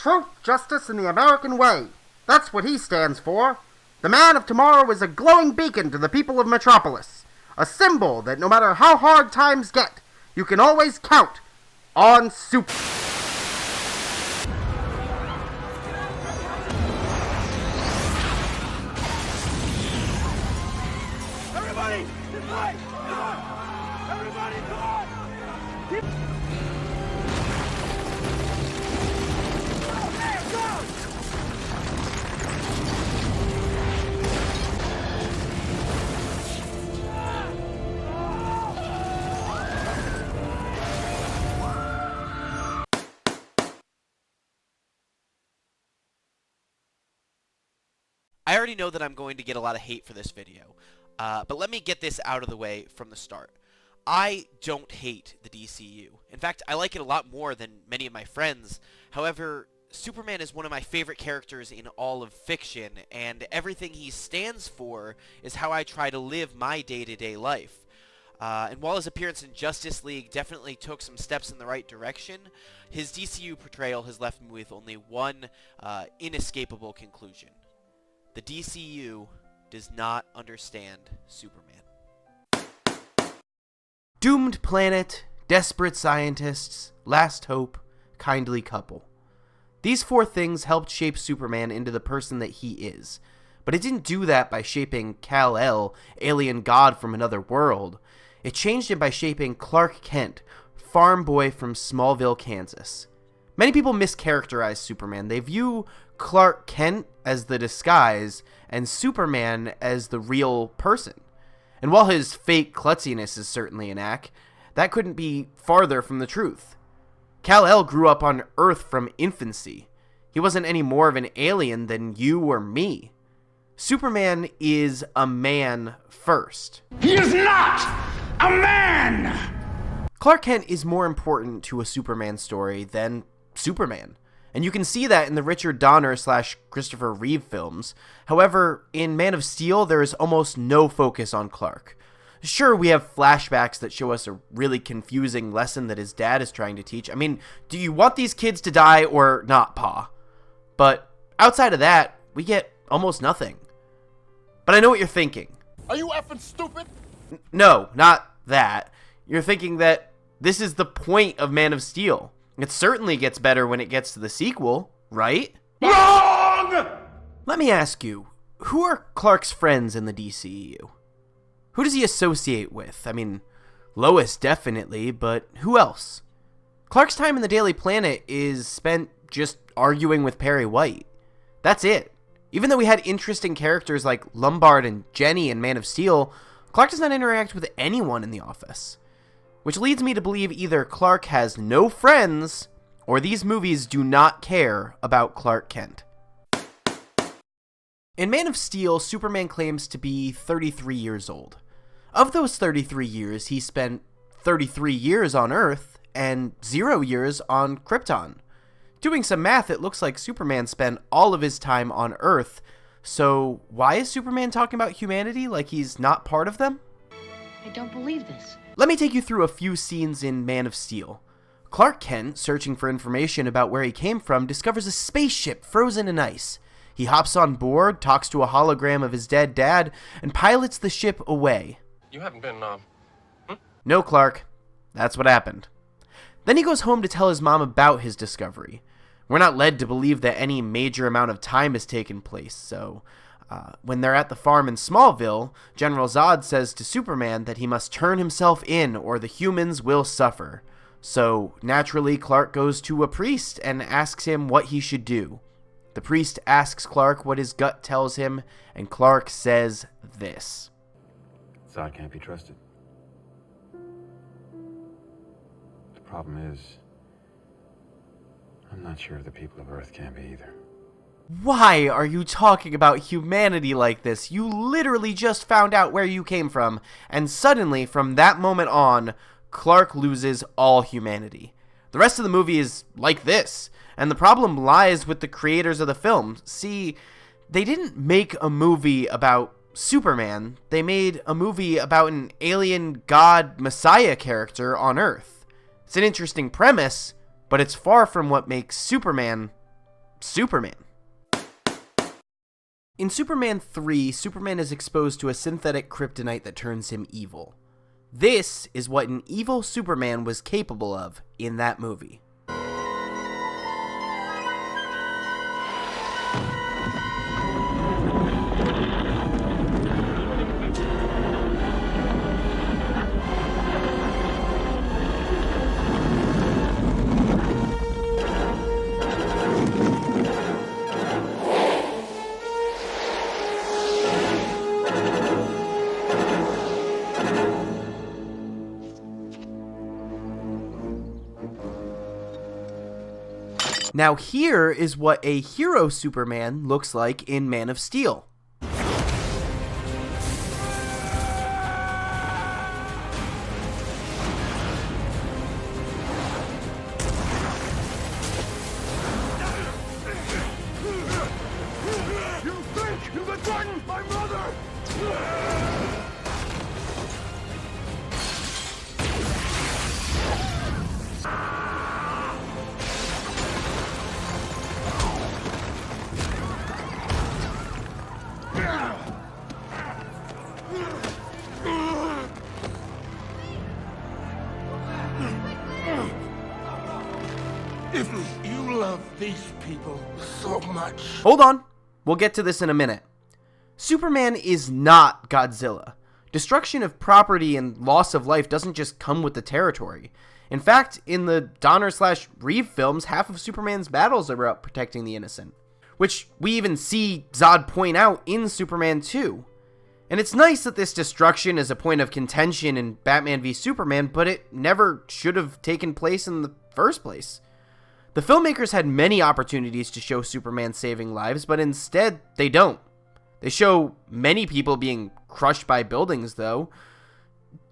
Truth, justice, and the American way. That's what he stands for. The man of tomorrow is a glowing beacon to the people of Metropolis. A symbol that no matter how hard times get, you can always count on Super. Everybody, get right! Come on! Everybody, come on! I already know that I'm going to get a lot of hate for this video, but let me get this out of the way from the start. I don't hate the DCEU. In fact, I like it a lot more than many of my friends. However, Superman is one of my favorite characters in all of fiction, and everything he stands for is how I try to live my day-to-day life. And while his appearance in Justice League definitely took some steps in the right direction, his DCEU portrayal has left me with only one inescapable conclusion. The DCEU does not understand Superman. Doomed planet, desperate scientists, last hope, kindly couple. These four things helped shape Superman into the person that he is. But it didn't do that by shaping Kal-El, alien god from another world. It changed him by shaping Clark Kent, farm boy from Smallville, Kansas. Many people mischaracterize Superman. They view Clark Kent as the disguise and Superman as the real person. And while his fake klutziness is certainly an act, that couldn't be farther from the truth. Kal-El grew up on Earth from infancy. He wasn't any more of an alien than you or me. Superman is a man first. He is not a man! Clark Kent is more important to a Superman story than Superman. And you can see that in the Richard Donner / Christopher Reeve films. However, in Man of Steel, there is almost no focus on Clark. Sure, we have flashbacks that show us a really confusing lesson that his dad is trying to teach. I mean, do you want these kids to die or not, Pa? But outside of that, we get almost nothing. But I know what you're thinking. Are you effing stupid? No, not that. You're thinking that this is the point of Man of Steel. It certainly gets better when it gets to the sequel, right? Wrong! Let me ask you, who are Clark's friends in the DCEU? Who does he associate with? I mean, Lois definitely, but who else? Clark's time in the Daily Planet is spent just arguing with Perry White. That's it. Even though we had interesting characters like Lombard and Jenny in Man of Steel, Clark does not interact with anyone in the office. Which leads me to believe either Clark has no friends, or these movies do not care about Clark Kent. In Man of Steel, Superman claims to be 33 years old. Of those 33 years, he spent 33 years on Earth and 0 years on Krypton. Doing some math, it looks like Superman spent all of his time on Earth. So why is Superman talking about humanity like he's not part of them? I don't believe this. Let me take you through a few scenes in Man of Steel. Clark Kent, searching for information about where he came from, discovers a spaceship frozen in ice. He hops on board, talks to a hologram of his dead dad, and pilots the ship away. You haven't been, No, Clark. That's what happened. Then he goes home to tell his mom about his discovery. We're not led to believe that any major amount of time has taken place, so when they're at the farm in Smallville, General Zod says to Superman that he must turn himself in or the humans will suffer. So, naturally, Clark goes to a priest and asks him what he should do. The priest asks Clark what his gut tells him, and Clark says this. Zod can't be trusted. The problem is, I'm not sure if the people of Earth can be either. Why are you talking about humanity like this? You literally just found out where you came from, and suddenly, from that moment on, Clark loses all humanity. The rest of the movie is like this, and the problem lies with the creators of the film. See, they didn't make a movie about Superman. They made a movie about an alien god messiah character on Earth. It's an interesting premise, but it's far from what makes Superman Superman. In Superman 3, Superman is exposed to a synthetic kryptonite that turns him evil. This is what an evil Superman was capable of in that movie. Now here is what a hero Superman looks like in Man of Steel. You think you can threaten my mother? If you love these people so much... Hold on, we'll get to this in a minute. Superman is not Godzilla. Destruction of property and loss of life doesn't just come with the territory. In fact, in the Donner/Reeve films, half of Superman's battles are about protecting the innocent, which we even see Zod point out in Superman 2. And it's nice that this destruction is a point of contention in Batman v Superman, but it never should have taken place in the first place. The filmmakers had many opportunities to show Superman saving lives, but instead they don't. They show many people being crushed by buildings, though.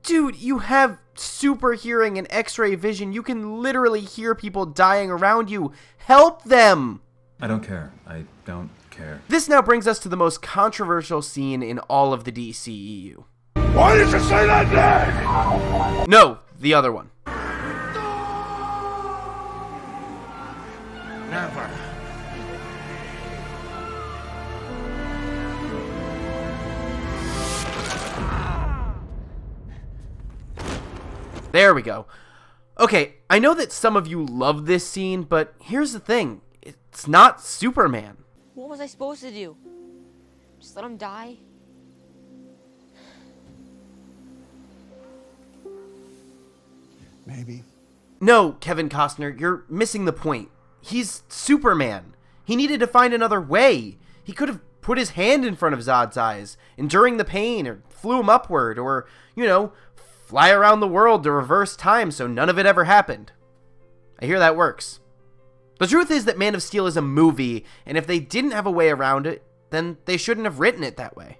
Dude, you have super hearing and x-ray vision. You can literally hear people dying around you. Help them! I don't care. I don't care. This now brings us to the most controversial scene in all of the DCEU. Why did you say that name? No, the other one. Never. There we go. Okay, I know that some of you love this scene, but here's the thing. It's not Superman. What was I supposed to do? Just let him die? Maybe. No, Kevin Costner, you're missing the point. He's Superman. He needed to find another way. He could have put his hand in front of Zod's eyes, enduring the pain, or flew him upward, or, fly around the world to reverse time so none of it ever happened. I hear that works. The truth is that Man of Steel is a movie, and if they didn't have a way around it, then they shouldn't have written it that way.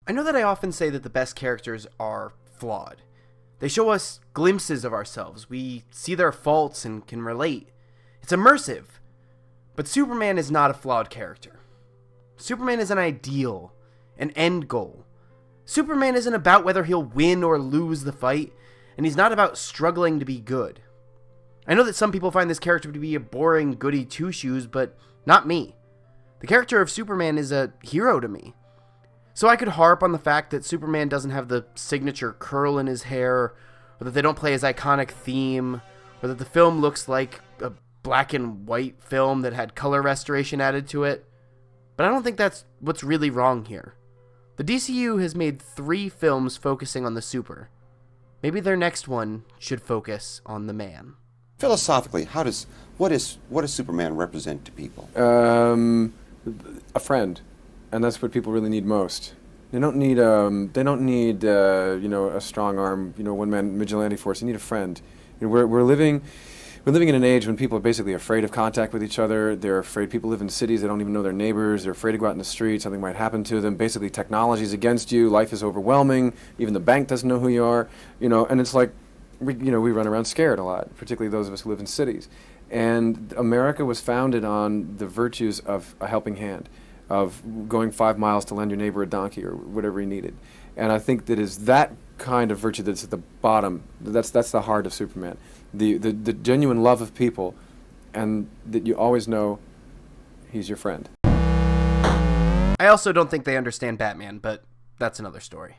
I know that I often say that the best characters are flawed. They show us glimpses of ourselves. We see their faults and can relate. It's immersive. But Superman is not a flawed character. Superman is an ideal, an end goal. Superman isn't about whether he'll win or lose the fight, and he's not about struggling to be good. I know that some people find this character to be a boring goody two-shoes, but not me. The character of Superman is a hero to me. So I could harp on the fact that Superman doesn't have the signature curl in his hair, or that they don't play his iconic theme, or that the film looks like a black and white film that had color restoration added to it. But I don't think that's what's really wrong here. The DCU has made 3 films focusing on the super. Maybe their next one should focus on the man. Philosophically, what does Superman represent to people? A friend, and that's what people really need most. They don't need a strong arm, one man vigilante force. They need a friend. We're living in an age when people are basically afraid of contact with each other. They're afraid. People live in cities, they don't even know their neighbors. They're afraid to go out in the street. Something might happen to them. Basically, technology is against you. Life is overwhelming. Even the bank doesn't know who you are. And it's like, we run around scared a lot, particularly those of us who live in cities. And America was founded on the virtues of a helping hand, of going 5 miles to lend your neighbor a donkey or whatever he needed. And I think that is that kind of virtue that's at the bottom. That's the heart of Superman. The genuine love of people and that you always know he's your friend. I also don't think they understand Batman, but that's another story.